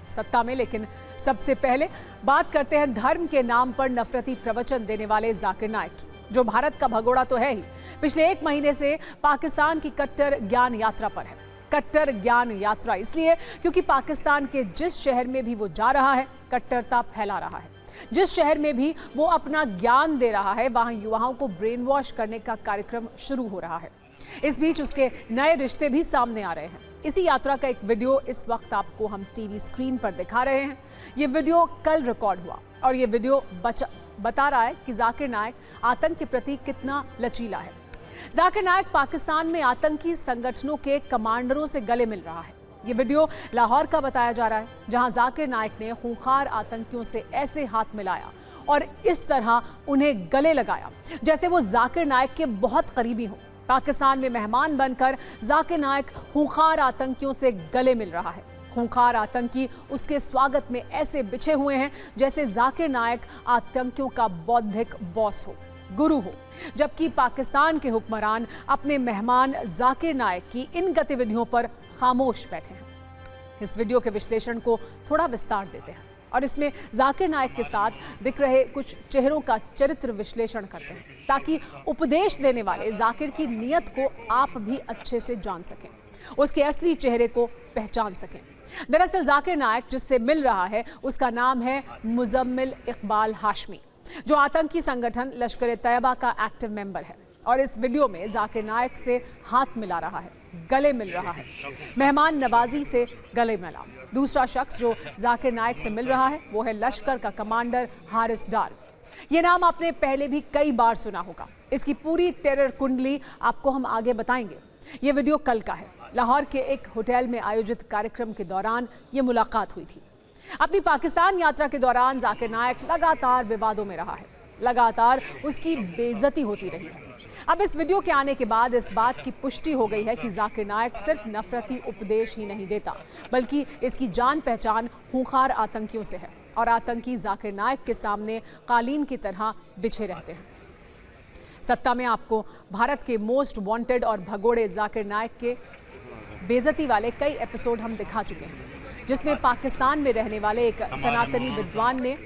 सत्ता में। लेकिन सबसे पहले बात करते हैं धर्म के नाम पर नफरती प्रवचन देने वाले जाकिर नाइक की, जो भारत का भगोड़ा तो है ही, पिछले 1 महीने से पाकिस्तान की कट्टर ज्ञान यात्रा पर है। कट्टर ज्ञान यात्रा इसलिए क्योंकि पाकिस्तान के जिस शहर में भी वो जा रहा है, कट्टरता फैला रहा है। जिस शहर में भी वो अपना ज्ञान दे रहा है, वहां युवाओं को ब्रेन वॉश करने का कार्यक्रम शुरू हो रहा है। इस बीच उसके नए रिश्ते भी सामने आ रहे हैं। इसी यात्रा का एक वीडियो इस वक्त आपको हम टीवी स्क्रीन पर दिखा रहे हैं। ये वीडियो कल रिकॉर्ड हुआ और ये वीडियो बता रहा है कि जाकिर नाइक आतंक के प्रति कितना लचीला है। जाकिर नाइक पाकिस्तान में आतंकी संगठनों के कमांडरों से गले मिल रहा है। ये वीडियो लाहौर का बताया जा रहा है, जहां जाकिर नाइक ने खूंखार आतंकियों से ऐसे हाथ मिलाया और इस तरह उन्हें गले लगाया जैसे वो जाकिर नाइक के बहुत करीबी हों। पाकिस्तान में मेहमान बनकर जाकिर नाइक खूंखार आतंकियों से गले मिल रहा है। खूंखार आतंकी उसके स्वागत में ऐसे बिछे हुए हैं जैसे जाकिर नाइक आतंकियों का बौद्धिक बॉस हो, गुरु हो, जबकि पाकिस्तान के हुक्मरान अपने मेहमान जाकिर नाइक की इन गतिविधियों पर खामोश बैठे हैं। इस वीडियो के विश्लेषण को थोड़ा विस्तार देते हैं और इसमें जाकिर नाइक के साथ दिख रहे कुछ चेहरों का चरित्र विश्लेषण करते हैं, ताकि उपदेश देने वाले जाकिर की नीयत को आप भी अच्छे से जान सकें, उसके असली चेहरे को पहचान सकें। दरअसल जाकिर नाइक जिससे मिल रहा है उसका नाम है मुजम्मिल इकबाल हाशमी, जो आतंकी संगठन लश्कर तैयबा का एक्टिव मेंबर है। और इस वीडियो में जाकिर नाइक से हाथ मिला रहा है, गले मिल रहा है, मेहमान नवाजी से गले मिला। दूसरा शख्स जो जाकिर नाइक से मिल रहा है वो है लश्कर का कमांडर हारिस डार। ये नाम आपने पहले भी कई बार सुना होगा। इसकी पूरी टेरर कुंडली आपको हम आगे बताएंगे। ये वीडियो कल का है। लाहौर के एक होटल में आयोजित कार्यक्रम के दौरान ये मुलाकात हुई थी। अपनी पाकिस्तान यात्रा के दौरान जाकिर नाइक लगातार विवादों में रहा है, लगातार उसकी बेइज्जती होती रही है। अब इस वीडियो के आने के बाद इस बात की पुष्टि हो गई है कि जाकिर नाइक सिर्फ नफरती उपदेश ही नहीं देता, बल्कि इसकी जान पहचान खूंखार आतंकियों से है और आतंकी जाकिर नाइक के सामने कालीन की तरह बिछे रहते हैं। सत्ता में आपको भारत के मोस्ट वांटेड और भगोड़े जाकिर नाइक के बेइज्जती वाले कई एपिसोड हम दिखा चुके हैं, जिसमें पाकिस्तान में रहने वाले एक सनातनी विद्वान ने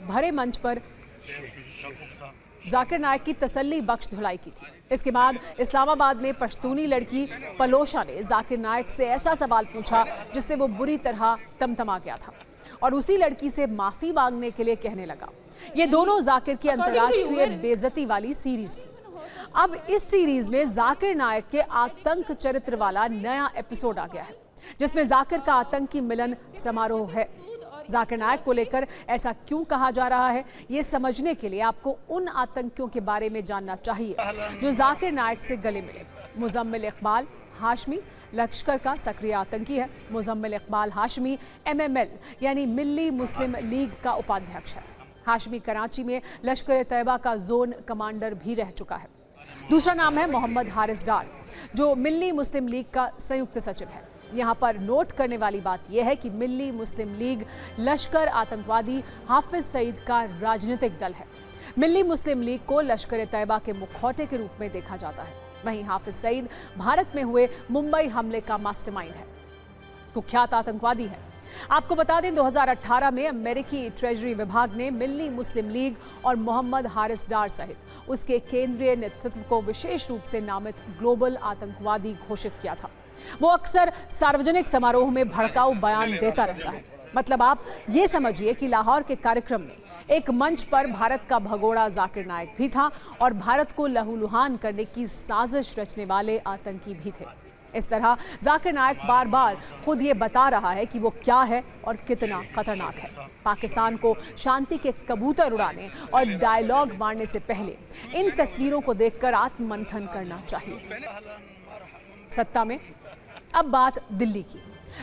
भरे मंच पर जाकिर नाइक की तसल्ली बख्श धुलाई की थी। इसके बाद इस्लामाबाद में पश्तूनी लड़की पलोशा ने जाकिर नाइक से ऐसा सवाल पूछा जिससे वो बुरी तरह तमतमा गया था और उसी लड़की से माफी मांगने के लिए कहने लगा। ये दोनों जाकिर की अंतर्राष्ट्रीय बेइज्जती वाली सीरीज थी। अब इस सीरीज में जाकिर नाइक के आतंक चरित्र वाला नया एपिसोड आ गया है, जिसमें जाकिर का आतंकी मिलन समारोह है। जाकिर नाइक को लेकर ऐसा क्यों कहा जा रहा है, ये समझने के लिए आपको उन आतंकियों के बारे में जानना चाहिए जो जाकिर नाइक से गले मिले। मुजम्मिल इकबाल हाशमी लश्कर का सक्रिय आतंकी है। मुजम्मिल इकबाल हाशमी MML यानी मिल्ली मुस्लिम लीग का उपाध्यक्ष है। हाशमी कराची में लश्कर तैयबा का जोन कमांडर भी रह चुका है। दूसरा नाम है मोहम्मद हारिस डार, जो मिल्ली मुस्लिम लीग का संयुक्त सचिव है। यहाँ पर नोट करने वाली बात यह है कि मिल्ली मुस्लिम लीग लश्कर आतंकवादी हाफिज सईद का राजनीतिक दल है। मिल्ली मुस्लिम लीग को लश्कर तैयबा के मुखौटे के रूप में देखा जाता है। वहीं हाफिज सईद भारत में हुए मुंबई हमले का मास्टरमाइंड है, कुख्यात आतंकवादी है। आपको बता दें 2018 में अमेरिकी ट्रेजरी विभाग ने मिल्ली मुस्लिम लीग और मोहम्मद हारिस डार सहित उसके केंद्रीय नेतृत्व को विशेष रूप से नामित ग्लोबल आतंकवादी घोषित किया था। वो अक्सर सार्वजनिक समारोह में भड़काऊ बयान देता रहता है। मतलब आप ये समझिए कि लाहौर के कार्यक्रम में एक मंच पर भारत का भगोड़ा जाकिर नाइक भी था और भारत को लहूलुहान करने की साजिश रचने वाले आतंकी भी थे। इस तरह जाकिर नाइक बार बार खुद ये बता रहा है कि वो क्या है और कितना खतरनाक है। पाकिस्तान को शांति के कबूतर उड़ाने और डायलॉग मारने से पहले इन तस्वीरों को देखकर आत्ममंथन करना चाहिए। सत्ता में अब बात दिल्ली की,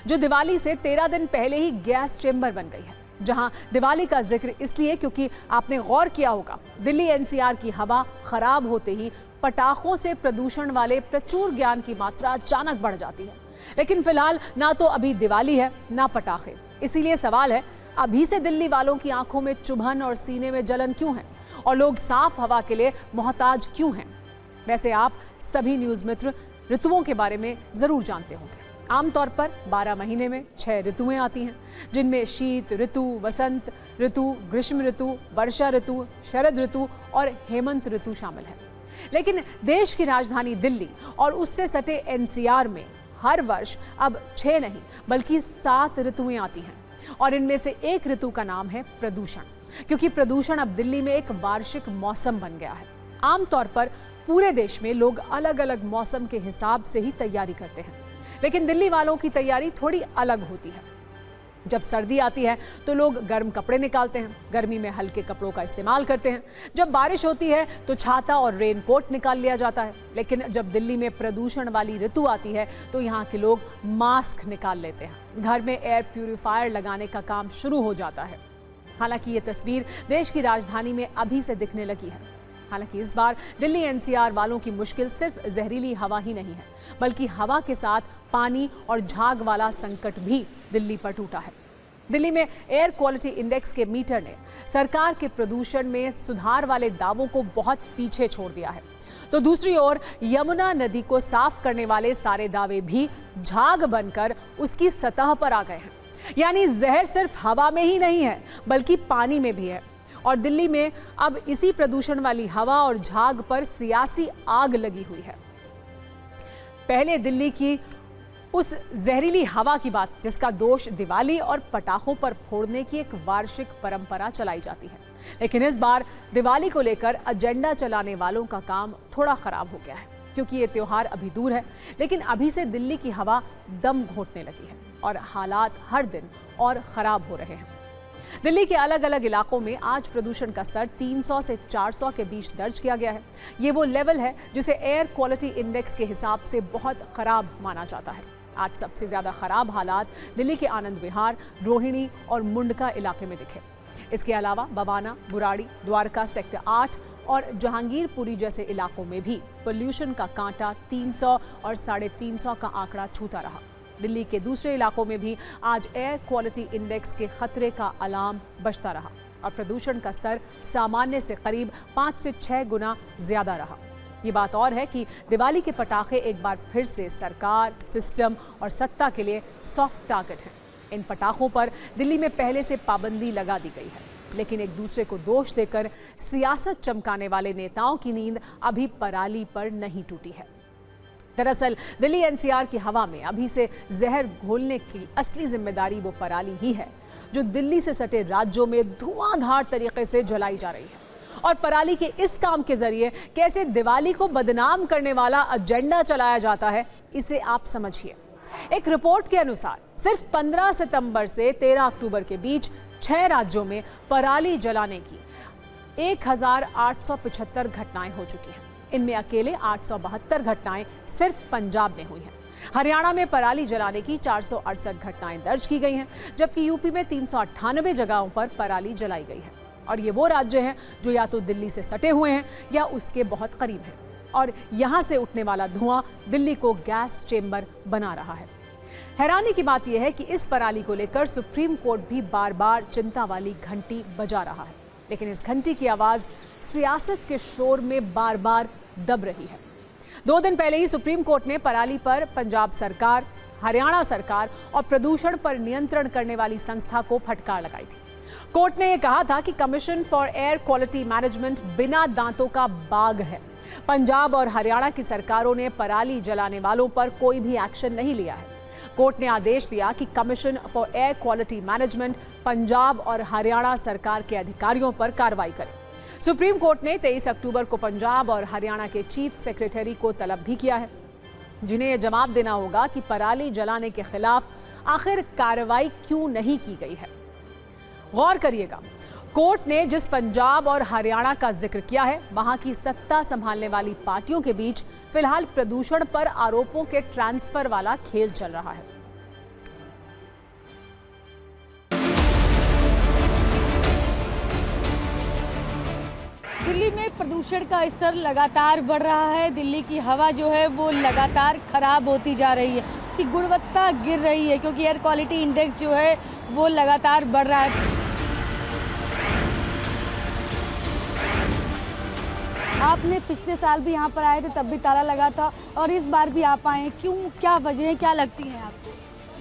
जो दिवाली से 13 दिन पहले ही गैस चेंबर बन गई है। जहां दिवाली का जिक्र इसलिए क्योंकि आपने गौर किया होगा, दिल्ली NCR की हवा खराब होते ही पटाखों से प्रदूषण वाले प्रचुर ज्ञान की मात्रा अचानक बढ़ जाती है। लेकिन फिलहाल ना तो अभी दिवाली है ना पटाखे। इसीलिए सवाल है, अभी से दिल्ली वालों की आंखों में चुभन और सीने में जलन क्यों है और लोग साफ हवा के लिए मोहताज क्यों हैं? वैसे आप सभी न्यूज़ मित्र ऋतुओं के बारे में जरूर जानते होंगे। आमतौर पर 12 महीने में 6 ऋतुएं आती हैं, जिनमें शीत ऋतु, वसंत ऋतु, ग्रीष्म ऋतु, वर्षा ऋतु, शरद ऋतु और हेमंत ऋतु शामिल है। लेकिन देश की राजधानी दिल्ली और उससे सटे एनसीआर में हर वर्ष अब 6 नहीं बल्कि 7 ऋतुएं आती हैं, और इनमें से एक ऋतु का नाम है प्रदूषण, क्योंकि प्रदूषण अब दिल्ली में एक वार्षिक मौसम बन गया है। आमतौर पर पूरे देश में लोग अलग अलग मौसम के हिसाब से ही तैयारी करते हैं, लेकिन दिल्ली वालों की तैयारी थोड़ी अलग होती है। जब सर्दी आती है तो लोग गर्म कपड़े निकालते हैं, गर्मी में हल्के कपड़ों का इस्तेमाल करते हैं। जब बारिश होती है तो छाता और रेनकोट निकाल लिया जाता है। लेकिन जब दिल्ली में प्रदूषण वाली ऋतु आती है तो यहाँ के लोग मास्क निकाल लेते हैं, घर में एयर प्यूरिफायर लगाने का काम शुरू हो जाता है। हालांकि ये तस्वीर देश की राजधानी में अभी से दिखने लगी है। हालांकि इस बार दिल्ली एनसीआर वालों की मुश्किल सिर्फ जहरीली हवा ही नहीं है, बल्कि हवा के साथ पानी और झाग वाला संकट भी दिल्ली पर टूटा है। दिल्ली में एयर क्वालिटी इंडेक्स के मीटर ने सरकार के प्रदूषण में सुधार वाले दावों को बहुत पीछे छोड़ दिया है, तो दूसरी ओर यमुना नदी को साफ करने वाले सारे दावे भी झाग बनकर उसकी सतह पर आ गए हैं। यानी जहर सिर्फ हवा में ही नहीं है बल्कि पानी में भी है, और दिल्ली में अब इसी प्रदूषण वाली हवा और झाग पर सियासी आग लगी हुई है। पहले दिल्ली की उस जहरीली हवा की बात, जिसका दोष दिवाली और पटाखों पर फोड़ने की एक वार्षिक परंपरा चलाई जाती है, लेकिन इस बार दिवाली को लेकर एजेंडा चलाने वालों का काम थोड़ा खराब हो गया है, क्योंकि ये त्योहार अभी दूर है, लेकिन अभी से दिल्ली की हवा दम घोंटने लगी है और हालात हर दिन और खराब हो रहे हैं। दिल्ली के अलग अलग इलाकों में आज प्रदूषण का स्तर 300 से 400 के बीच दर्ज किया गया है। ये वो लेवल है जिसे एयर क्वालिटी इंडेक्स के हिसाब से बहुत खराब माना जाता है। आज सबसे ज्यादा खराब हालात दिल्ली के आनंद विहार, रोहिणी और मुंडका इलाके में दिखे। इसके अलावा बवाना, बुराड़ी, द्वारका, सेक्टर 8 और जहांगीरपुरी जैसे इलाकों में भी पोल्यूशन का कांटा 300 और 350 का आंकड़ा छूता रहा। दिल्ली के दूसरे इलाकों में भी आज एयर क्वालिटी इंडेक्स के खतरे का अलार्म बजता रहा और प्रदूषण का स्तर सामान्य से करीब 5 से 6 गुना ज्यादा रहा। ये बात और है कि दिवाली के पटाखे एक बार फिर से सरकार, सिस्टम और सत्ता के लिए सॉफ्ट टारगेट हैं। इन पटाखों पर दिल्ली में पहले से पाबंदी लगा दी गई है, लेकिन एक दूसरे को दोष देकर सियासत चमकाने वाले नेताओं की नींद अभी पराली पर नहीं टूटी है। दरअसल दिल्ली एनसीआर की हवा में अभी से जहर घोलने की असली जिम्मेदारी वो पराली ही है, जो दिल्ली से सटे राज्यों में धुआंधार तरीके से जलाई जा रही है। और पराली के इस काम के जरिए कैसे दिवाली को बदनाम करने वाला एजेंडा चलाया जाता है, इसे आप समझिए। एक रिपोर्ट के अनुसार सिर्फ 15 सितंबर से 13 अक्टूबर के बीच 6 राज्यों में पराली जलाने की 1875 घटनाएं हो चुकी हैं। इनमें अकेले 872 घटनाएं सिर्फ पंजाब में हुई हैं। हरियाणा में पराली जलाने की 468 घटनाएं दर्ज की गई हैं, जबकि यूपी में 398 जगहों पर पराली जलाई गई है। और ये वो राज्य हैं जो या तो दिल्ली से सटे हुए हैं या उसके बहुत करीब हैं, और यहाँ से उठने वाला धुआं दिल्ली को गैस चेंबर बना रहा है। हैरानी की बात यह है कि इस पराली को लेकर सुप्रीम कोर्ट भी बार बार चिंता वाली घंटी बजा रहा है, लेकिन इस घंटी की आवाज सियासत के शोर में बार बार दब रही है। 2 दिन पहले ही सुप्रीम कोर्ट ने पराली पर पंजाब सरकार, हरियाणा सरकार और प्रदूषण पर नियंत्रण करने वाली संस्था को फटकार लगाई थी। कोर्ट ने यह कहा था कि commission for air quality management बिना दांतों का बाघ है। पंजाब और हरियाणा की सरकारों ने पराली जलाने वालों पर कोई भी एक्शन नहीं लिया है। कोर्ट ने आदेश दिया कि commission for air quality management Punjab और हरियाणा सरकार के अधिकारियों पर कार्रवाई करे। सुप्रीम कोर्ट ने 23 अक्टूबर को पंजाब और हरियाणा के चीफ सेक्रेटरी को तलब भी किया है, जिन्हें यह जवाब देना होगा कि पराली जलाने के खिलाफ आखिर कार्रवाई क्यों नहीं की गई है। गौर करिएगा, कोर्ट ने जिस पंजाब और हरियाणा का जिक्र किया है, वहां की सत्ता संभालने वाली पार्टियों के बीच फिलहाल प्रदूषण पर आरोपों के ट्रांसफर वाला खेल चल रहा है। दिल्ली में प्रदूषण का स्तर लगातार बढ़ रहा है। दिल्ली की हवा जो है वो लगातार खराब होती जा रही है, उसकी गुणवत्ता गिर रही है, क्योंकि एयर क्वालिटी इंडेक्स जो है वो लगातार बढ़ रहा है। आपने पिछले साल भी यहाँ पर आए थे, तब भी ताला लगा था, और इस बार भी आप आए, क्यों, क्या वजह है, क्या लगती है आपको?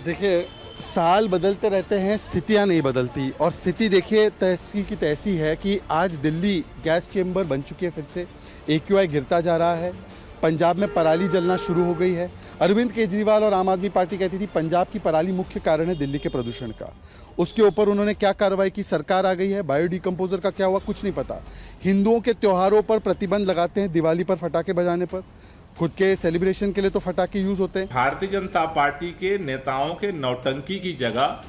देखिए, साल बदलते रहते हैं, स्थितियां नहीं बदलती। और स्थिति देखिए तैसी की तैसी है कि आज दिल्ली गैस चेम्बर बन चुकी है, फिर से AQI गिरता जा रहा है। पंजाब में पराली जलना शुरू हो गई है। अरविंद केजरीवाल और आम आदमी पार्टी कहती थी पंजाब की पराली मुख्य कारण है दिल्ली के प्रदूषण का। उसके ऊपर उन्होंने क्या कार्रवाई की, सरकार आ गई है। बायोडिकम्पोजर का क्या हुआ, कुछ नहीं पता। हिंदुओं के त्योहारों पर प्रतिबंध लगाते हैं, दिवाली पर फटाखे बजाने पर, खुद के सेलिब्रेशन के लिए तो फटाखे यूज होते हैं। भारतीय जनता पार्टी के नेताओं के नौटंकी की जगह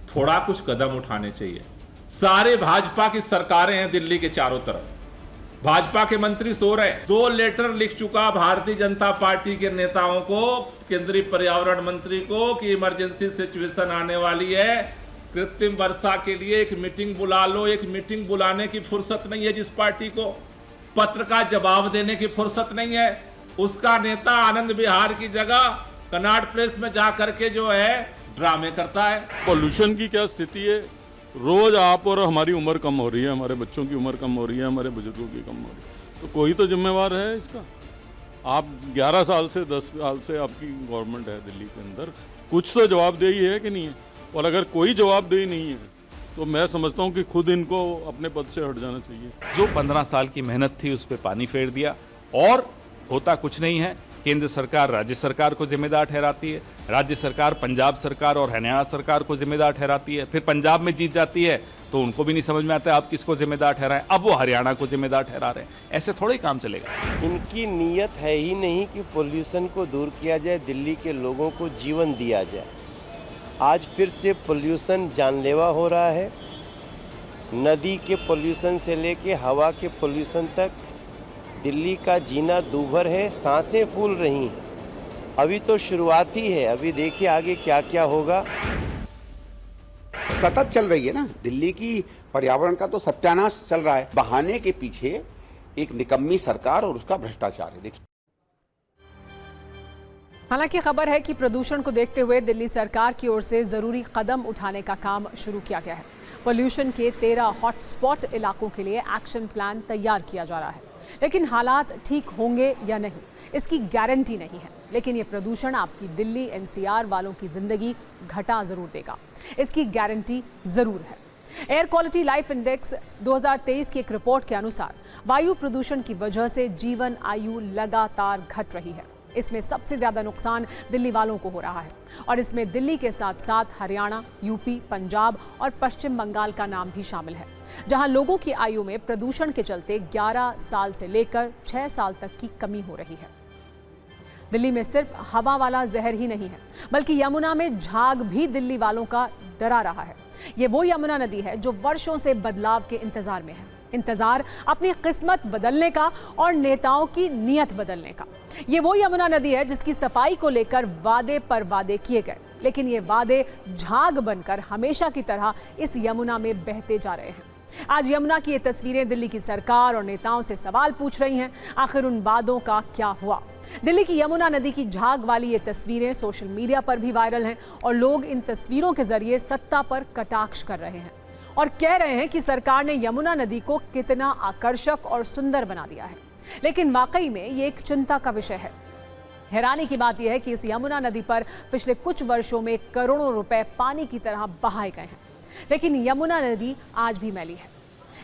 थोड़ा कुछ कदम उठाने चाहिए। सारे भाजपा की सरकारें हैं दिल्ली के चारों तरफ, भाजपा के मंत्री सो रहे। 2 लेटर लिख चुका भारतीय जनता पार्टी के नेताओं को, केंद्रीय पर्यावरण मंत्री को, कि इमरजेंसी सिचुएशन आने वाली है, कृत्रिम वर्षा के लिए एक मीटिंग बुला लो। एक मीटिंग बुलाने की फुर्सत नहीं है जिस पार्टी को, पत्र का जवाब देने की फुर्सत नहीं है। उसका नेता आनंद विहार की जगह कन्नाट प्लेस में जा करके जो है ड्रामे करता है। पॉल्यूशन की क्या स्थिति है, रोज आप और हमारी उम्र कम हो रही है, हमारे बच्चों की उम्र कम हो रही है, हमारे बुजुर्गों की कम हो रही है, तो कोई तो जिम्मेवार है इसका। आप 11 साल से 10 साल से आपकी गवर्नमेंट है दिल्ली के अंदर, कुछ तो जवाबदेही है कि नहीं है? और अगर कोई जवाबदेही नहीं है तो मैं समझता हूँ कि खुद इनको अपने पद से हट जाना चाहिए। जो 15 साल की मेहनत थी उस पर पानी फेर दिया, और होता कुछ नहीं है। केंद्र सरकार राज्य सरकार को जिम्मेदार ठहराती है, राज्य सरकार पंजाब सरकार और हरियाणा सरकार को जिम्मेदार ठहराती है, फिर पंजाब में जीत जाती है तो उनको भी नहीं समझ में आता है आप किसको जिम्मेदार ठहराएं, अब वो हरियाणा को जिम्मेदार ठहरा रहे हैं। ऐसे थोड़ा ही काम चलेगा। इनकी नीयत है ही नहीं कि पोल्यूशन को दूर किया जाए, दिल्ली के लोगों को जीवन दिया जाए। आज फिर से पोल्यूशन जानलेवा हो रहा है। नदी के पोल्यूशन से लेके हवा के पोल्यूशन तक दिल्ली का जीना दूभर है, सांसें फूल रही हैं। अभी तो शुरुआत ही है, अभी देखिए आगे क्या क्या होगा। सतत चल रही है ना दिल्ली की पर्यावरण का तो सत्यानाश चल रहा है। बहाने के पीछे एक निकम्मी सरकार और उसका भ्रष्टाचार है। देखिए, हालांकि खबर है कि प्रदूषण को देखते हुए दिल्ली सरकार की ओर से जरूरी कदम उठाने का काम शुरू किया गया है। पोल्यूशन के 13 हॉटस्पॉट इलाकों के लिए एक्शन प्लान तैयार किया जा रहा है, लेकिन हालात ठीक होंगे या नहीं इसकी गारंटी नहीं है। लेकिन ये प्रदूषण आपकी दिल्ली NCR वालों की जिंदगी घटा जरूर देगा, इसकी गारंटी जरूर है। एयर क्वालिटी लाइफ इंडेक्स 2023 की एक रिपोर्ट के अनुसार वायु प्रदूषण की वजह से जीवन आयु लगातार घट रही है। इसमें सबसे ज्यादा नुकसान दिल्ली वालों को हो रहा है, और इसमें दिल्ली के साथ साथ हरियाणा, यूपी, पंजाब और पश्चिम बंगाल का नाम भी शामिल है, जहां लोगों की आयु में प्रदूषण के चलते 11 साल से लेकर 6 साल तक की कमी हो रही है। दिल्ली में सिर्फ हवा वाला जहर ही नहीं है, बल्कि यमुना में झाग भी दिल्ली वालों का डरा रहा है। ये वो यमुना नदी है जो वर्षों से बदलाव के इंतजार में है, इंतजार अपनी किस्मत बदलने का और नेताओं की नीयत बदलने का। ये वो यमुना नदी है जिसकी सफाई को लेकर वादे पर वादे किए गए, लेकिन ये वादे झाग बनकर हमेशा की तरह इस यमुना में बहते जा रहे हैं। आज यमुना की ये तस्वीरें दिल्ली की सरकार और नेताओं से सवाल पूछ रही हैं, आखिर उन वादों का क्या हुआ? दिल्ली की यमुना नदी की झाग वाली ये तस्वीरें सोशल मीडिया पर भी वायरल हैं, और लोग इन तस्वीरों के जरिए सत्ता पर कटाक्ष कर रहे हैं और कह रहे हैं कि सरकार ने यमुना नदी को कितना आकर्षक और सुंदर बना दिया है। लेकिन वाकई में ये एक चिंता का विषय है। हैरानी की बात यह है कि इस यमुना नदी पर पिछले कुछ वर्षों में करोड़ों रुपए पानी की तरह बहाए गए हैं, लेकिन यमुना नदी आज भी मैली है।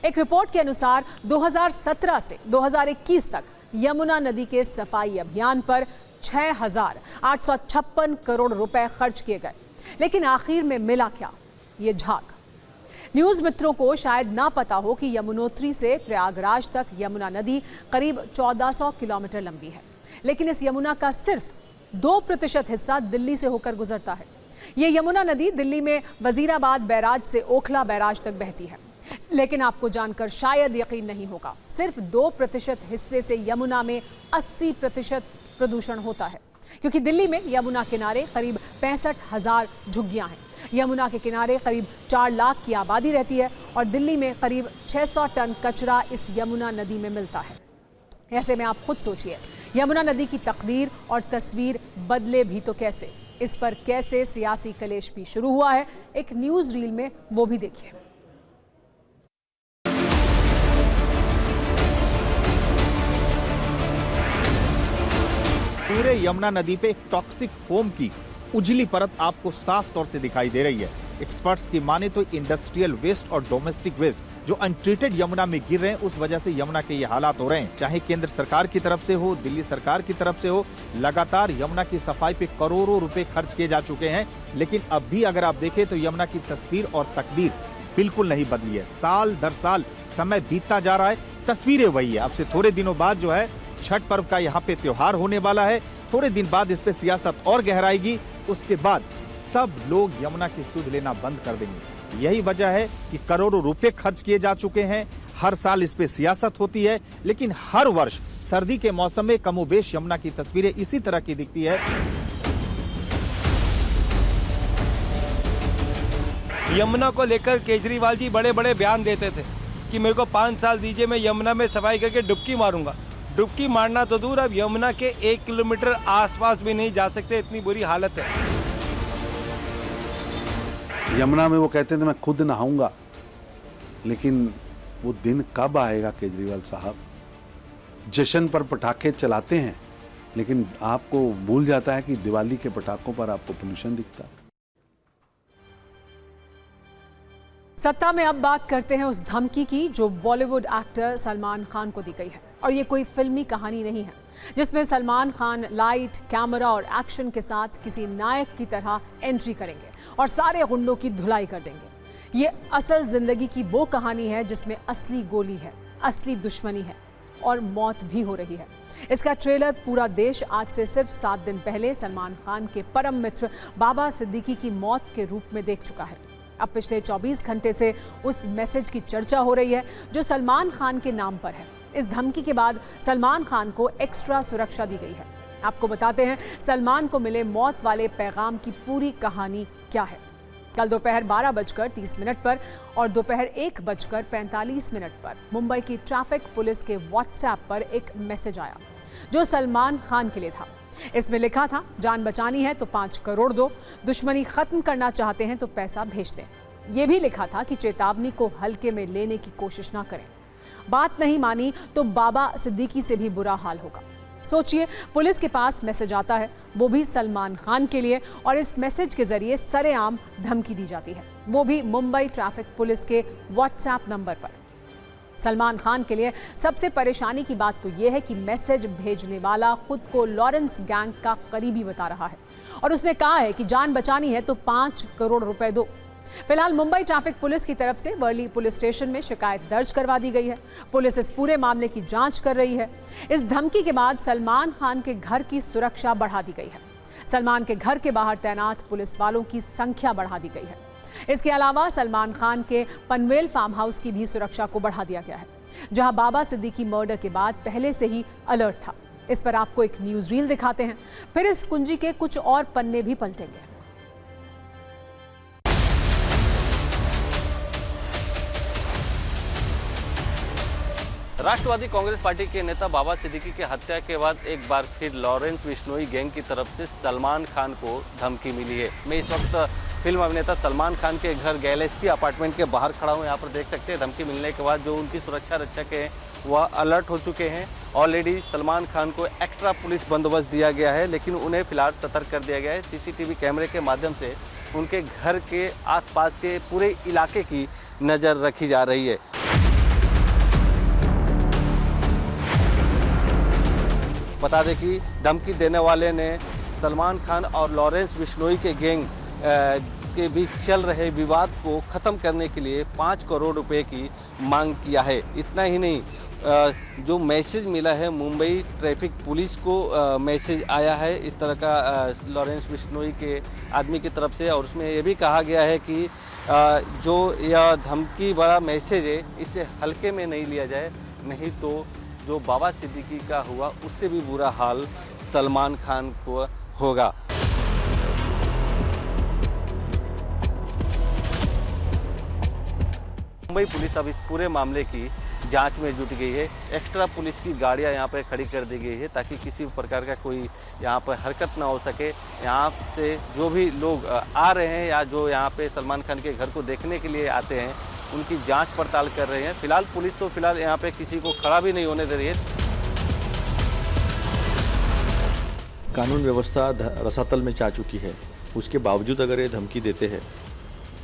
एक रिपोर्ट के अनुसार 2017 से 2021 तक यमुना नदी के सफाई अभियान पर 6,856 करोड़ रुपए खर्च किए गए, लेकिन आखिर में मिला क्या? ये झाग। न्यूज मित्रों को शायद ना पता हो कि यमुनोत्री से प्रयागराज तक यमुना नदी करीब 1400 किलोमीटर लंबी है, लेकिन इस यमुना का सिर्फ 2% हिस्सा दिल्ली से होकर गुजरता है। ये यमुना नदी दिल्ली में वजीराबाद बैराज से ओखला बैराज तक बहती है, लेकिन आपको जानकर शायद यकीन नहीं होगा, सिर्फ 2% हिस्से से यमुना में 80% प्रदूषण होता है, क्योंकि दिल्ली में यमुना किनारे करीब 65,000 झुग्गियां हैं। यमुना के किनारे करीब 4 लाख की आबादी रहती है, और दिल्ली में करीब 600 टन कचरा इस यमुना नदी में मिलता है। ऐसे में आप खुद सोचिए, यमुना नदी की तकदीर और तस्वीर बदले भी तो कैसे? इस पर कैसे सियासी कलेश भी शुरू हुआ है, एक न्यूज रील में वो भी देखिए। पूरे यमुना नदी पे एक टॉक्सिक फोम की उजली परत आपको साफ तौर से दिखाई दे रही है। एक्सपर्ट्स की माने तो इंडस्ट्रियल वेस्ट और डोमेस्टिक वेस्ट जो अनट्रीटेड यमुना में गिर रहे हैं, उस वजह से यमुना के ये हालात हो रहे हैं। चाहे केंद्र सरकार की तरफ से हो, दिल्ली सरकार की तरफ से हो, लगातार यमुना की सफाई पे करोड़ों रुपए खर्च किए जा चुके हैं, लेकिन अब भी अगर आप देखें तो यमुना की तस्वीर और तकदीर बिल्कुल नहीं बदली है। साल दर साल समय बीतता जा रहा है, तस्वीरें वही है। अब से थोड़े दिनों बाद जो है छठ पर्व का यहाँ पे त्योहार होने वाला है, थोड़े दिन बाद इस पे सियासत और गहराएगी, उसके बाद सब लोग यमुना की सुध लेना बंद कर देंगे। यही वजह है कि करोड़ों रुपए खर्च किए जा चुके हैं, हर साल इस पे सियासत होती है, लेकिन हर वर्ष सर्दी के मौसम में कमोबेश यमुना की तस्वीरें इसी तरह की दिखती है। यमुना को लेकर केजरीवाल जी बड़े बड़े बयान देते थे कि मेरे को 5 साल दीजिए, मैं यमुना में सफाई करके डुबकी मारूंगा। डुबकी मारना तो दूर, अब यमुना के 1 किलोमीटर आसपास भी नहीं जा सकते, इतनी बुरी हालत है। यमुना में वो कहते थे मैं खुद नहाऊंगा, लेकिन वो दिन कब आएगा केजरीवाल साहब? जश्न पर पटाखे चलाते हैं, लेकिन आपको भूल जाता है कि दिवाली के पटाखों पर आपको पोल्यूशन दिखता है। सत्ता में अब बात करते हैं उस धमकी की जो बॉलीवुड एक्टर सलमान खान को दी गई है। और ये कोई फिल्मी कहानी नहीं है जिसमें सलमान खान लाइट, कैमरा और एक्शन के साथ किसी नायक की तरह एंट्री करेंगे और सारे गुंडों की धुलाई कर देंगे। ये असल जिंदगी की वो कहानी है जिसमें असली गोली है, असली दुश्मनी है और मौत भी हो रही है। इसका ट्रेलर पूरा देश आज से सिर्फ 7 दिन पहले सलमान खान के परम मित्र बाबा सिद्दीकी की मौत के रूप में देख चुका है। अब पिछले 24 घंटे से उस मैसेज की चर्चा हो रही है जो सलमान खान के नाम पर है। इस धमकी के बाद सलमान खान को एक्स्ट्रा सुरक्षा दी गई है। आपको बताते हैं सलमान को मिले मौत वाले पैगाम की पूरी कहानी क्या है। कल दोपहर 12:30 पर और दोपहर 1:45 पर मुंबई की ट्रैफिक पुलिस के व्हाट्सएप पर एक मैसेज आया जो सलमान खान के लिए था। इसमें लिखा था, जान बचानी है तो 5 करोड़ दो, दुश्मनी खत्म करना चाहते हैं तो पैसा भेज दें। यह भी लिखा था कि चेतावनी को हल्के में लेने की कोशिश ना करें, बात नहीं मानी तो बाबा सिद्दीकी से भी बुरा हाल होगा। सोचिए, पुलिस के पास मैसेज आता है, वो भी सलमान खान के लिए, और इस मैसेज के जरिए सरेआम धमकी दी जाती है, वो भी मुंबई ट्रैफिक पुलिस के व्हाट्सएप नंबर पर। सलमान खान के लिए सबसे परेशानी की बात तो यह है कि मैसेज भेजने वाला खुद को लॉरेंस गैंग का करीबी बता रहा है और उसने कहा है कि जान बचानी है तो 5 करोड़ रुपए दो। फिलहाल मुंबई ट्रैफिक पुलिस की तरफ से वर्ली पुलिस स्टेशन में शिकायत दर्ज करवा दी गई है। पुलिस इस पूरे मामले की जांच कर रही है। इस धमकी के बाद सलमान खान के घर की सुरक्षा बढ़ा दी गई है। सलमान के घर के बाहर तैनात पुलिस वालों की संख्या बढ़ा दी गई है। इसके अलावा सलमान खान के पनवेल फार्म हाउस की भी सुरक्षा को बढ़ा दिया गया है, जहां बाबा सिद्दीकी मर्डर के बाद पहले से ही अलर्ट था। इस पर आपको एक न्यूज रील दिखाते हैं, फिर इस कुंजी के कुछ और पन्ने भी पलटेंगे। राष्ट्रवादी कांग्रेस पार्टी के नेता बाबा सिद्दीकी की हत्या के बाद एक बार फिर लॉरेंस बिश्नोई गैंग की तरफ से सलमान खान को धमकी मिली है। मैं इस वक्त फिल्म अभिनेता सलमान खान के घर गैलेक्सी अपार्टमेंट के बाहर खड़ा हूँ। यहाँ पर देख सकते हैं धमकी मिलने के बाद जो उनकी सुरक्षा रक्षक है वह अलर्ट हो चुके हैं। ऑलरेडी सलमान खान को एक्स्ट्रा पुलिस बंदोबस्त दिया गया है, लेकिन उन्हें फिलहाल सतर्क कर दिया गया है। सीसीटीवी कैमरे के माध्यम से उनके घर के आसपास के पूरे इलाके की नज़र रखी जा रही है। बता दें कि धमकी देने वाले ने सलमान खान और लॉरेंस बिश्नोई के गैंग के बीच चल रहे विवाद को ख़त्म करने के लिए 5 करोड़ रुपए की मांग किया है। इतना ही नहीं, जो मैसेज मिला है मुंबई ट्रैफिक पुलिस को मैसेज आया है इस तरह का लॉरेंस बिश्नोई के आदमी की तरफ से, और उसमें ये भी कहा गया है कि जो यह धमकी वाला मैसेज है इसे हल्के में नहीं लिया जाए, नहीं तो जो बाबा सिद्दीकी का हुआ उससे भी बुरा हाल सलमान खान को होगा। मुंबई पुलिस अब इस पूरे मामले की जांच में जुट गई है। एक्स्ट्रा पुलिस की गाड़ियां यहां पर खड़ी कर दी गई है ताकि किसी प्रकार का कोई यहां पर हरकत ना हो सके। यहां से जो भी लोग आ रहे हैं या जो यहां पे सलमान खान के घर को देखने के लिए आते हैं उनकी जांच पड़ताल कर रहे हैं। फिलहाल पुलिस तो फिलहाल यहाँ पे किसी को खड़ा भी नहीं होने दे रही है। कानून व्यवस्था रसातल में जा चुकी है, उसके बावजूद अगर ये धमकी देते हैं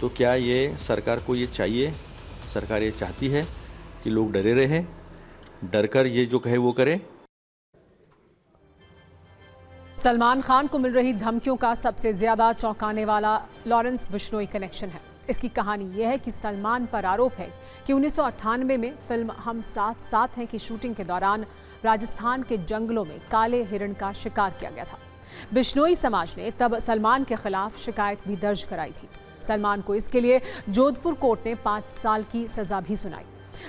तो क्या ये सरकार को ये चाहिए? सरकार ये चाहती है कि लोग डरे रहें, डरकर ये जो कहे वो करें? सलमान खान को मिल रही धमकियों का सबसे ज्यादा चौंकाने वाला लॉरेंस बिश्नोई कनेक्शन है। इसकी कहानी यह है कि सलमान पर आरोप है कि 1998 में फिल्म हम साथ साथ हैं की शूटिंग के दौरान राजस्थान के जंगलों में काले हिरण का शिकार किया गया था। बिश्नोई समाज ने तब सलमान के खिलाफ शिकायत भी दर्ज कराई थी। सलमान को इसके लिए जोधपुर कोर्ट ने 5 साल की सजा भी सुनाई।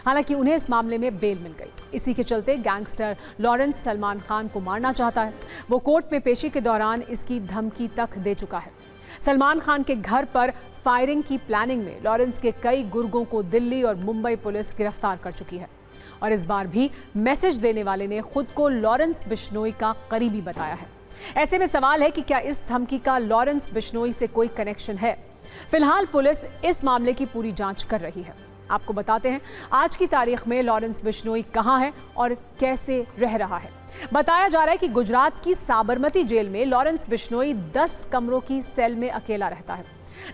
हालांकि उन्हें इस मामले में बेल मिल गई। इसी के चलते गैंगस्टर लॉरेंस सलमान खान को मारना चाहता है। वो कोर्ट में पेशी के दौरान इसकी धमकी तक दे चुका है। सलमान खान के घर पर फायरिंग की प्लानिंग में लॉरेंस के कई गुर्गों को दिल्ली और मुंबई पुलिस गिरफ्तार कर चुकी है। और इस बार भी मैसेज देने वाले ने खुद को लॉरेंस बिश्नोई का करीबी बताया है। ऐसे में सवाल है कि क्या इस धमकी का लॉरेंस बिश्नोई से कोई कनेक्शन है? फिलहाल पुलिस इस मामले की पूरी जांच कर रही है। आपको बताते हैं आज की तारीख में लॉरेंस बिश्नोई कहां है और कैसे रह रहा है। बताया जा रहा है कि गुजरात की साबरमती जेल में लॉरेंस बिश्नोई 10 कमरों की सेल में अकेला रहता है।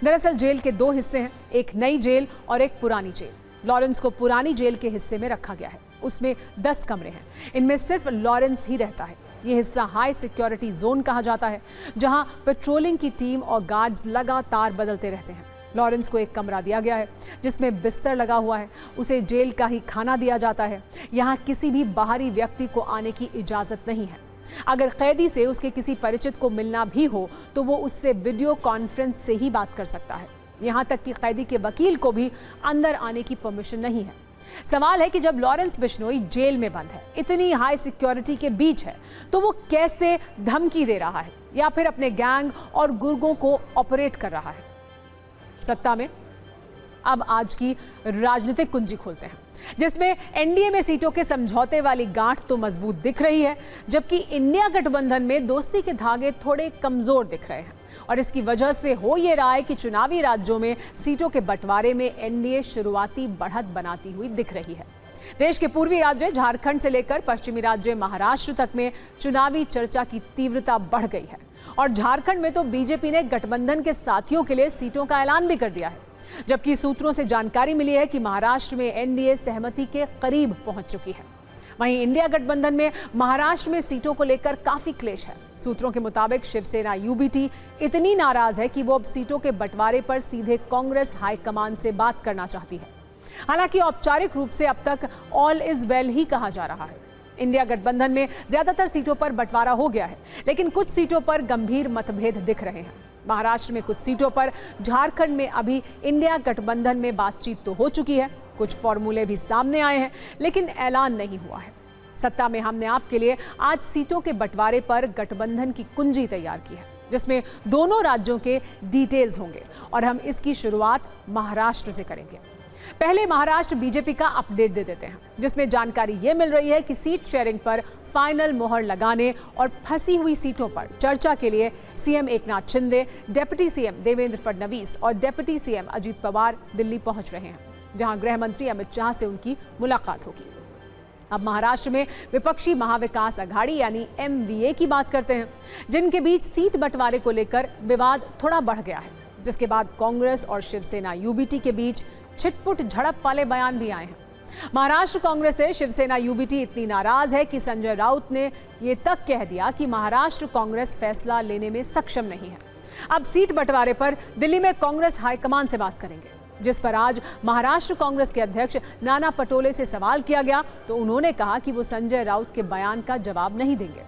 दरअसल जेल के 2 हिस्से हैं, एक नई जेल और एक पुरानी जेल। लॉरेंस को पुरानी जेल के हिस्से में रखा गया है। उसमें 10 कमरे हैं। इनमें सिर्फ लॉरेंस ही रहता है। यह हिस्सा हाई सिक्योरिटी जोन कहा जाता है, जहां पेट्रोलिंग की टीम और गार्ड्स लगातार बदलते रहते हैं। लॉरेंस को एक कमरा दिया गया है जिसमें बिस्तर लगा हुआ है। उसे जेल का ही खाना दिया जाता है। यहाँ किसी भी बाहरी व्यक्ति को आने की इजाज़त नहीं है। अगर कैदी से उसके किसी परिचित को मिलना भी हो तो वो उससे वीडियो कॉन्फ्रेंस से ही बात कर सकता है। यहाँ तक कि कैदी के वकील को भी अंदर आने की परमिशन नहीं है। सवाल है कि जब लॉरेंस बिश्नोई जेल में बंद है, इतनी हाई सिक्योरिटी के बीच है, तो वो कैसे धमकी दे रहा है या फिर अपने गैंग और गुर्गों को ऑपरेट कर रहा है? सत्ता में अब आज की राजनीतिक कुंजी खोलते हैं, जिसमें एनडीए में सीटों के समझौते वाली गांठ तो मजबूत दिख रही है, जबकि इंडिया गठबंधन में दोस्ती के धागे थोड़े कमजोर दिख रहे हैं। और इसकी वजह से हो ये रहा है कि चुनावी राज्यों में सीटों के बंटवारे में एनडीए शुरुआती बढ़त बनाती हुई दिख रही है। देश के पूर्वी राज्य झारखंड से लेकर पश्चिमी राज्य महाराष्ट्र तक में चुनावी चर्चा की तीव्रता बढ़ गई है। और झारखंड में तो बीजेपी ने गठबंधन के साथियों के लिए सीटों का ऐलान भी कर दिया है, जबकि सूत्रों से जानकारी मिली है कि महाराष्ट्र में एनडीए सहमति के करीब पहुंच चुकी है। वहीं इंडिया गठबंधन में महाराष्ट्र में सीटों को लेकर काफी क्लेश है। सूत्रों के मुताबिक शिवसेना यूबीटी इतनी नाराज है कि वो अब सीटों के बंटवारे पर सीधे कांग्रेस हाईकमान से बात करना चाहती है। हालांकि औपचारिक रूप से अब तक ऑल इज वेल ही कहा जा रहा है। इंडिया गठबंधन में ज्यादातर सीटों पर बंटवारा हो गया है, लेकिन कुछ सीटों पर गंभीर मतभेद दिख रहे हैं। महाराष्ट्र में कुछ सीटों पर, झारखंड में अभी इंडिया गठबंधन में बातचीत तो हो चुकी है, कुछ फॉर्मूले भी सामने आए हैं, लेकिन ऐलान नहीं हुआ है। सत्ता में हमने आपके लिए आज सीटों के बंटवारे पर गठबंधन की कुंजी तैयार की है, जिसमें दोनों राज्यों के डिटेल्स होंगे और हम इसकी शुरुआत महाराष्ट्र से करेंगे। पहले महाराष्ट्र बीजेपी का अपडेट दे देते हैं, जिसमें जानकारी ये मिल रही है कि सीट शेयरिंग पर फाइनल मोहर लगाने और फंसी हुई सीटों पर चर्चा के लिए CM Eknath Shinde, deputy CM Devendra Fadnavis और डिप्टी सीएम अजीत पवार दिल्ली पहुंच रहे हैं, जहां गृह मंत्री अमित शाह से उनकी मुलाकात होगी। अब महाराष्ट्र में विपक्षी महाविकास अघाड़ी यानी एमवीए की बात करते हैं, जिनके बीच सीट बंटवारे को लेकर विवाद थोड़ा बढ़ गया है, जिसके बाद कांग्रेस और शिवसेना यूबीटी के बीच छिटपुट झड़प वाले बयान भी आए हैं। महाराष्ट्र कांग्रेस से शिवसेना यूबीटी इतनी नाराज है कि संजय राउत ने यह तक कह दिया कि महाराष्ट्र कांग्रेस फैसला लेने में सक्षम नहीं है। अब सीट बंटवारे पर दिल्ली में कांग्रेस हाईकमान से बात करेंगे, जिस पर आज महाराष्ट्र कांग्रेस के अध्यक्ष नाना पटोले से सवाल किया गया तो उन्होंने कहा कि वो संजय राउत के बयान का जवाब नहीं देंगे।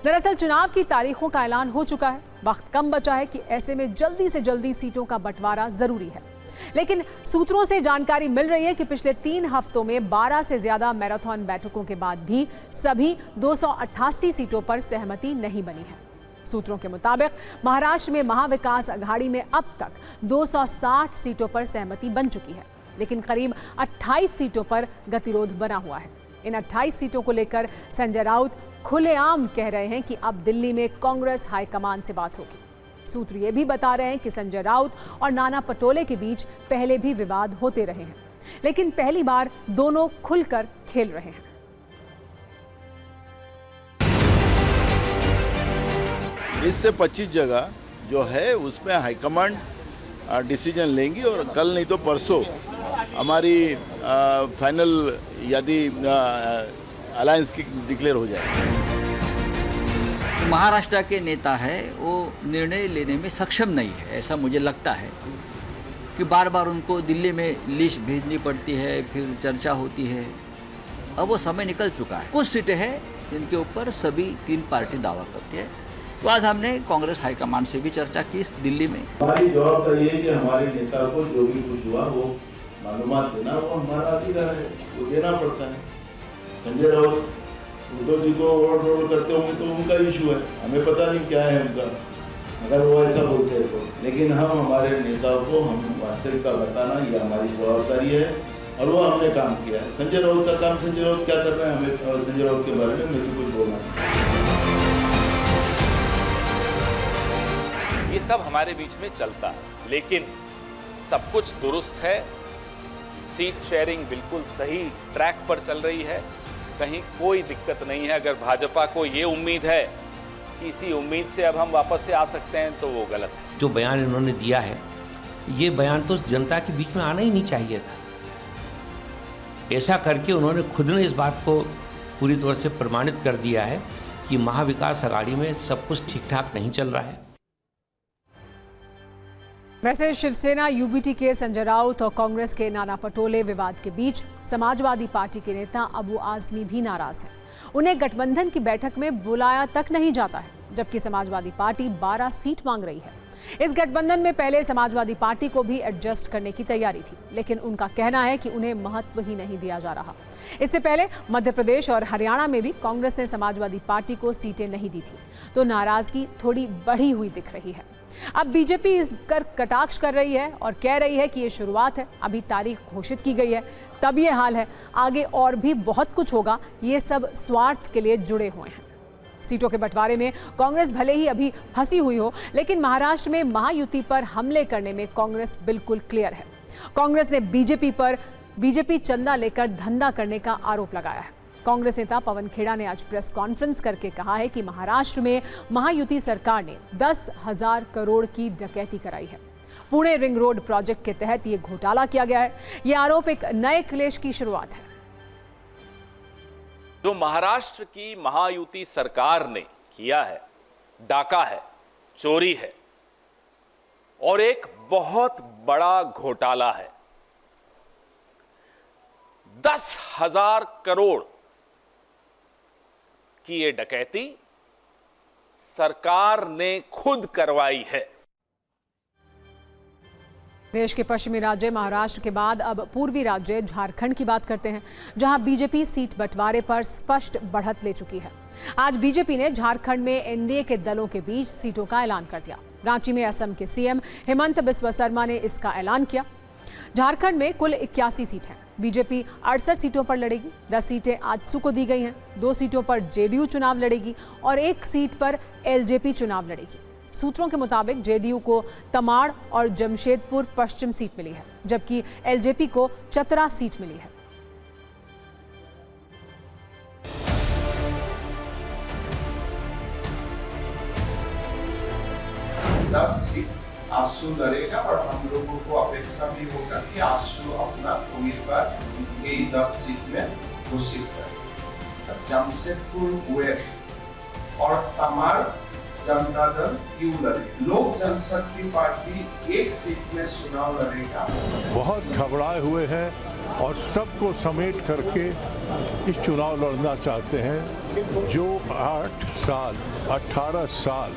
दरअसल चुनाव की तारीखों का ऐलान हो चुका है, वक्त कम बचा है कि ऐसे में जल्दी से जल्दी सीटों का बंटवारा जरूरी है। लेकिन सूत्रों से जानकारी मिल रही है कि पिछले 3 हफ्तों में 12 से ज्यादा मैराथन बैठकों के बाद भी सभी 288 सीटों पर सहमति नहीं बनी है। सूत्रों के मुताबिक महाराष्ट्र में महाविकास अघाड़ी में अब तक 260 सीटों पर सहमति बन चुकी है, लेकिन करीब 28 सीटों पर गतिरोध बना हुआ है। इन 28 सीटों को लेकर संजय राउत खुलेआम कह रहे हैं कि अब दिल्ली में कांग्रेस हाईकमान से बात होगी। सूत्र ये भी बता रहे हैं कि संजय राउत और नाना पटोले के बीच पहले भी विवाद होते रहे हैं, लेकिन पहली बार दोनों खुलकर खेल रहे हैं। 20 से 25 जगह जो है उसमें हाईकमांड डिसीजन लेंगी और कल नहीं तो परसों हमारी फाइनल यदि अलायंस की डिक्लेयर हो जाएगी। महाराष्ट्र के नेता है वो निर्णय लेने में सक्षम नहीं है, ऐसा मुझे लगता है कि बार बार उनको दिल्ली में लिस्ट भेजनी पड़ती है, फिर चर्चा होती है। अब वो समय निकल चुका है। कुछ सीटें हैं जिनके ऊपर सभी 3 पार्टी दावा करती है। तो आज हमने कांग्रेस हाईकमान से भी चर्चा की दिल्ली में। हमारी जवाबदारी है कि हमारे नेता को जो भी कुछ हुआ वो मालूमात देना, वो हमारा अधिकार है, वो देना पड़ता है। संजय राउत उद्धव जी को ओवर करते होंगे तो उनका इशू है, हमें पता नहीं क्या है उनका, अगर वो ऐसा बोलते हैं तो। लेकिन हम हमारे नेताओं को हम वास्तविकता बताना ये हमारी जवाबदारी है और वो हमने काम किया है। संजय राउत का काम, संजय राउत क्या कर रहे हैं, हमें संजय राउत के बारे में मुझे कुछ बोलना है। ये सब हमारे बीच में चलता है, लेकिन सब कुछ दुरुस्त है। सीट शेयरिंग बिल्कुल सही ट्रैक पर चल रही है, कहीं कोई दिक्कत नहीं है। अगर भाजपा को ये उम्मीद है कि इसी उम्मीद से अब हम वापस से आ सकते हैं तो वो गलत है। जो बयान इन्होंने दिया है, ये बयान तो जनता के बीच में आना ही नहीं चाहिए था। ऐसा करके उन्होंने खुद ने इस बात को पूरी तरह से प्रमाणित कर दिया है कि महाविकास अघाड़ी में सब कुछ ठीक ठाक नहीं चल रहा है। वैसे शिवसेना यूबीटी के संजय राउत और कांग्रेस के नाना पटोले विवाद के बीच समाजवादी पार्टी के नेता अबू आजमी भी नाराज हैं। उन्हें गठबंधन की बैठक में बुलाया तक नहीं जाता है, जबकि समाजवादी पार्टी 12 सीट मांग रही है। इस गठबंधन में पहले समाजवादी पार्टी को भी एडजस्ट करने की तैयारी थी, लेकिन उनका कहना है कि उन्हें महत्व ही नहीं दिया जा रहा। इससे पहले मध्य प्रदेश और हरियाणा में भी कांग्रेस ने समाजवादी पार्टी को सीटें नहीं दी थी, तो नाराजगी थोड़ी बढ़ी हुई दिख रही है। अब बीजेपी इस पर कटाक्ष कर रही है और कह रही है कि ये शुरुआत है, अभी तारीख घोषित की गई है, तब ये हाल है, आगे और भी बहुत कुछ होगा। ये सब स्वार्थ के लिए जुड़े हुए हैं। सीटों के बंटवारे में कांग्रेस भले ही अभी फंसी हुई हो, लेकिन महाराष्ट्र में महायुति पर हमले करने में कांग्रेस बिल्कुल क्लियर है। कांग्रेस ने बीजेपी चंदा लेकर धंधा करने का आरोप लगाया है। कांग्रेस नेता पवन खेड़ा ने आज प्रेस कॉन्फ्रेंस करके कहा है कि महाराष्ट्र में महायुति सरकार ने 10,000 करोड़ की डकैती कराई है। पुणे रिंग रोड प्रोजेक्ट के तहत ये घोटाला किया गया है। ये आरोप एक नए क्लेश की शुरुआत है। जो महाराष्ट्र की महायुति सरकार ने किया है, डाका है, चोरी है और एक बहुत बड़ा घोटाला है। 10,000 करोड़ की ये डकैती सरकार ने खुद करवाई है। देश के पश्चिमी राज्य महाराष्ट्र के बाद अब पूर्वी राज्य झारखंड की बात करते हैं, जहां बीजेपी सीट बंटवारे पर स्पष्ट बढ़त ले चुकी है। आज बीजेपी ने झारखंड में एनडीए के दलों के बीच सीटों का ऐलान कर दिया। रांची में असम के सीएम हेमंत बिस्वा शर्मा ने इसका ऐलान किया। झारखंड में कुल 81 सीट हैं। बीजेपी 68 सीटों पर लड़ेगी। 10 सीटें आजसू को दी गई हैं। 2 सीटों पर जेडीयू चुनाव लड़ेगी और 1 सीट पर एलजेपी चुनाव लड़ेगी। सूत्रों के मुताबिक जेडीयू को तमाड़ और जमशेदपुर पश्चिम सीट मिली है, जबकि एलजेपी को चतरा सीट मिली है। आजसू लड़ेगा और हम लोगों को अपेक्षा भी होगा कि आजसू अपना उम्मीदवार यही 10 सीट में घोषित करे। जमशेदपुर वेस्ट और तमाड़ जनता दल क्यों लड़े? लोक जनशक्ति पार्टी 1 सीट में चुनाव लड़ेगा। बहुत घबराए हुए हैं और सबको समेट करके इस चुनाव लड़ना चाहते हैं। जो 18 साल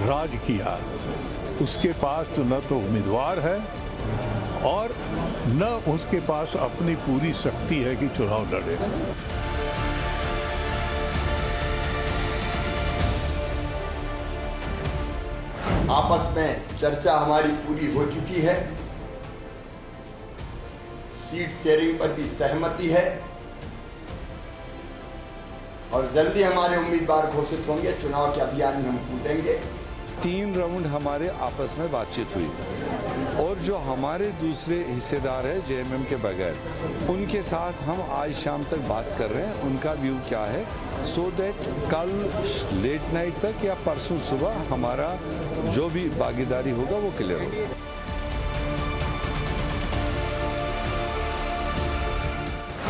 राज किया, उसके पास तो न तो उम्मीदवार है और न उसके पास अपनी पूरी शक्ति है कि चुनाव लड़े। आपस में चर्चा हमारी पूरी हो चुकी है। सीट शेयरिंग पर भी सहमति है और जल्दी हमारे उम्मीदवार घोषित होंगे। चुनाव के अभियान में हम कूदेंगे। 3 राउंड हमारे आपस में बातचीत हुई। और जो हमारे दूसरे हिस्सेदार हैं जेएमएम के बगैर, उनके साथ हम आज शाम तक बात कर रहे हैं, उनका व्यू क्या है, सो दैट कल लेट नाइट तक या परसों सुबह हमारा जो भी भागीदारी होगा वो क्लियर होगा।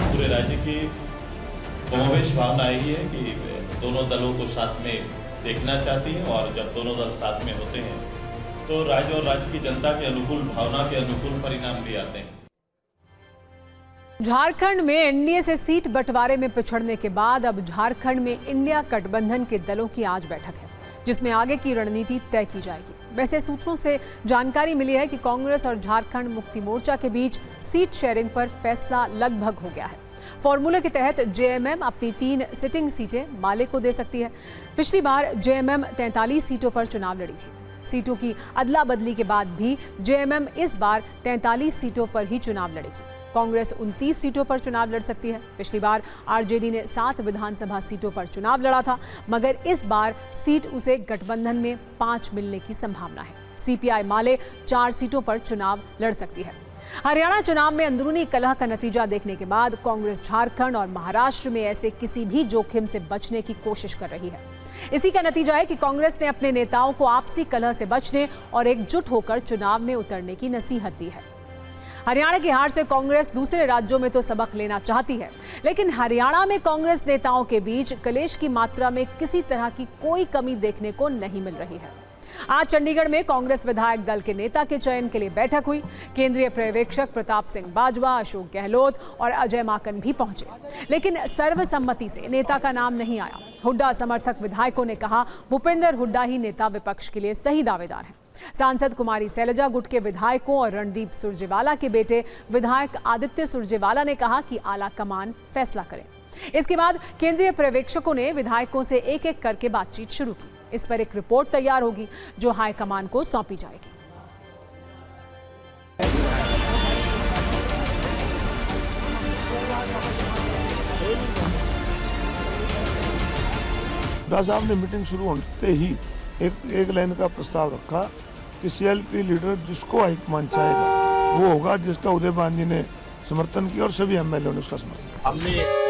पूरे राज्य की कमोबेश भावना यही है कि दोनों दलों को साथ में देखना चाहती है, और जब दोनों दल साथ में होते हैं तो राज्य और राज्य की जनता के अनुकूल भावना के अनुकूल परिणाम भी आते हैं। झारखंड में एनडीए से सीट बंटवारे में पिछड़ने के बाद अब झारखंड में इंडिया गठबंधन के दलों की आज बैठक है, जिसमें आगे की रणनीति तय की जाएगी। वैसे सूत्रों से जानकारी मिली है कि कांग्रेस और झारखंड मुक्ति मोर्चा के बीच सीट शेयरिंग पर फैसला लगभग हो गया है। फॉर्मूले के तहत जेएमएम अपनी 3 सिटिंग सीटें माले को दे सकती है। पिछली बार जेएमएम 43 सीटों पर चुनाव लड़ी थी। सीटों की अदला बदली के बाद भी जेएमएम इस बार 43 सीटों पर ही चुनाव लड़ेगी। कांग्रेस 29 सीटों पर चुनाव लड़ सकती है। पिछली बार आरजेडी ने 7 विधानसभा सीटों पर चुनाव लड़ा था, मगर इस बार सीट उसे गठबंधन में 5 मिलने की संभावना है। सीपीआई माले 4 सीटों पर चुनाव लड़ सकती है। हरियाणा चुनाव में अंदरूनी कलह का नतीजा देखने के बाद कांग्रेस झारखंड और महाराष्ट्र में ऐसे किसी भी जोखिम से बचने की कोशिश कर रही है। इसी का नतीजा है कि कांग्रेस ने अपने नेताओं को आपसी कलह से बचने और एकजुट होकर चुनाव में उतरने की नसीहत दी है। हरियाणा की हार से कांग्रेस दूसरे राज्यों में तो सबक लेना चाहती है, लेकिन हरियाणा में कांग्रेस नेताओं के बीच कलेश की मात्रा में किसी तरह की कोई कमी देखने को नहीं मिल रही है। आज चंडीगढ़ में कांग्रेस विधायक दल के नेता के चयन के लिए बैठक हुई। केंद्रीय पर्यवेक्षक प्रताप सिंह बाजवा, अशोक गहलोत और अजय माकन भी पहुंचे, लेकिन सर्वसम्मति से नेता का नाम नहीं आया। हुड्डा समर्थक विधायकों ने कहा भूपेंद्र हुड्डा ही नेता विपक्ष के लिए सही दावेदार हैं। सांसद कुमारी सैलजा गुट के विधायकों और रणदीप सुरजेवाला के बेटे विधायक आदित्य सुरजेवाला ने कहा कि आला कमान फैसला करे। इसके बाद केंद्रीय पर्यवेक्षकों ने विधायकों से एक एक करके बातचीत शुरू की। इस पर एक रिपोर्ट तैयार होगी जो हाईकमान को सौंपी जाएगी। हुड्डा साहब ने मीटिंग शुरू होते ही एक लाइन का प्रस्ताव रखा कि सीएलपी लीडर जिसको हाईकमान चाहेगा वो होगा, जिसका उदय भान जी ने समर्थन किया और सभी एमएलए ने उसका समर्थन। हमने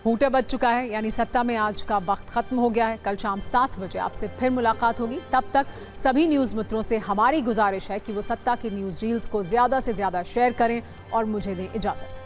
हूटा बज चुका है, यानी सत्ता में आज का वक्त खत्म हो गया है। कल शाम 7 बजे आपसे फिर मुलाकात होगी। तब तक सभी न्यूज़ मित्रों से हमारी गुजारिश है कि वो सत्ता की न्यूज़ रील्स को ज़्यादा से ज़्यादा शेयर करें और मुझे दें इजाज़त।